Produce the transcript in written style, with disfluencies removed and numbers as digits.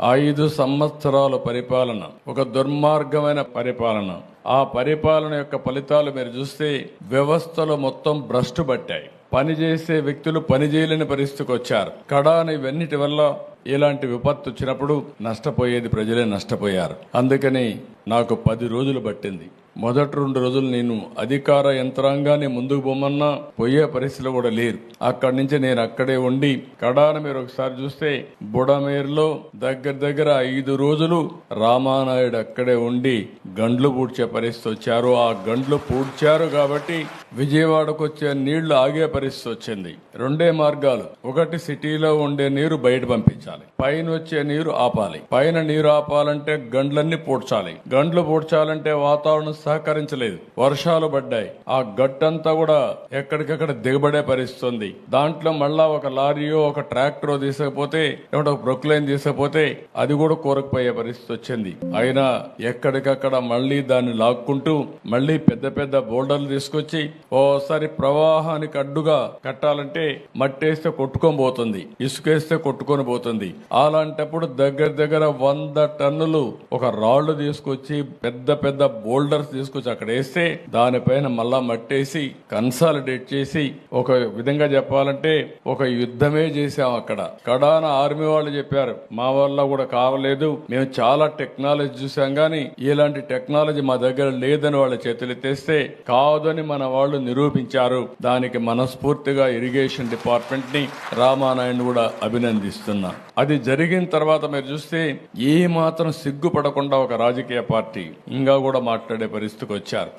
5 సంవత్సరాల పరిపాలన, ఒక దుర్మార్గమైన పరిపాలన. ఆ పరిపాలన యొక్క ఫలితాలు మీరు చూస్తే వ్యవస్థలు మొత్తం భ్రష్టు పట్టాయి. పనిచేసే వ్యక్తులు పనిచేయలేని పరిస్థితికి వచ్చారు. కడాన ఇవన్నిటి వల్ల ఇలాంటి విపత్తు వచ్చినప్పుడు నష్టపోయేది ప్రజలే నష్టపోయారు. అందుకని నాకు 10 రోజులు పట్టింది. మొదటి 2 రోజులు నేను అధికార యంత్రాంగాన్ని ముందుకు పోమన్నా పోయే పరిస్థితులు కూడా లేరు. అక్కడి నుంచి నేను అక్కడే ఉండి కడాన మీరు ఒకసారి చూస్తే బుడమేరులో దగ్గర 5 రోజులు రామానాయుడు అక్కడే ఉండి గండ్లు పూడ్చే పరిస్థితి వచ్చారు. ఆ గండ్లు పూడ్చారు కాబట్టి విజయవాడకు వచ్చే నీళ్లు ఆగే పరిస్థితి వచ్చింది. 2 మార్గాలు. ఒకటి, సిటీలో ఉండే నీరు బయట పంపించాలి, పైన వచ్చే నీరు ఆపాలి. పైన నీరు ఆపాలంటే గండ్లన్నీ పూడ్చాలి. గండ్లు పూడ్చాలంటే వాతావరణం సహకరించలేదు, వర్షాలు పడ్డాయి. ఆ గట్టంతా కూడా ఎక్కడికక్కడ దిగబడే పరిస్థితుంది. దాంట్లో మళ్ళా ఒక లారీయో ఒక ట్రాక్టరో తీసుకపోతే ఒక ప్రొక్లైన్ తీసుకపోతే అది కూడా కూరకపోయే పరిస్థితి వచ్చింది. అయినా ఎక్కడికక్కడ మళ్లీ దాన్ని లాక్కుంటూ మళ్లీ పెద్ద పెద్ద బోల్డర్లు తీసుకొచ్చి ఓసారి ప్రవాహానికి అడ్డుగా కట్టాలంటే మట్టేస్తే కొట్టుకొని పోతుంది, ఇసుకేస్తే కొట్టుకొని పోతుంది. అలాంటప్పుడు దగ్గర 100 టన్నులు ఒక రాళ్లు తీసుకొచ్చి పెద్ద పెద్ద బోల్డర్స్ తీసుకొచ్చి అక్కడ వేస్తే దానిపైన మళ్ళా మట్టేసి కన్సాలిడేట్ చేసి ఒక విధంగా చెప్పాలంటే ఒక యుద్ధమే చేశాం. అక్కడ కడాన ఆర్మీ వాళ్ళు చెప్పారు మా వల్ల కూడా కావలేదు, మేము చాలా టెక్నాలజీ చూసాం గానీ ఇలాంటి టెక్నాలజీ మా దగ్గర లేదని వాళ్ళ చేతులు ఎత్తేస్తే కాదని మన వాళ్ళు నిరూపించారు. దానికి మనస్ఫూర్తిగా ఇరిగేషన్ డిపార్ట్మెంట్ ని రామానాయుడు కూడా అభినందిస్తున్నా. అది జరిగిన తర్వాత మీరు చూస్తే ఏ మాత్రం సిగ్గుపడకుండా ఒక రాజకీయ పార్టీ ఇంకా కూడా మాట్లాడే పరిస్థితికి వచ్చారు.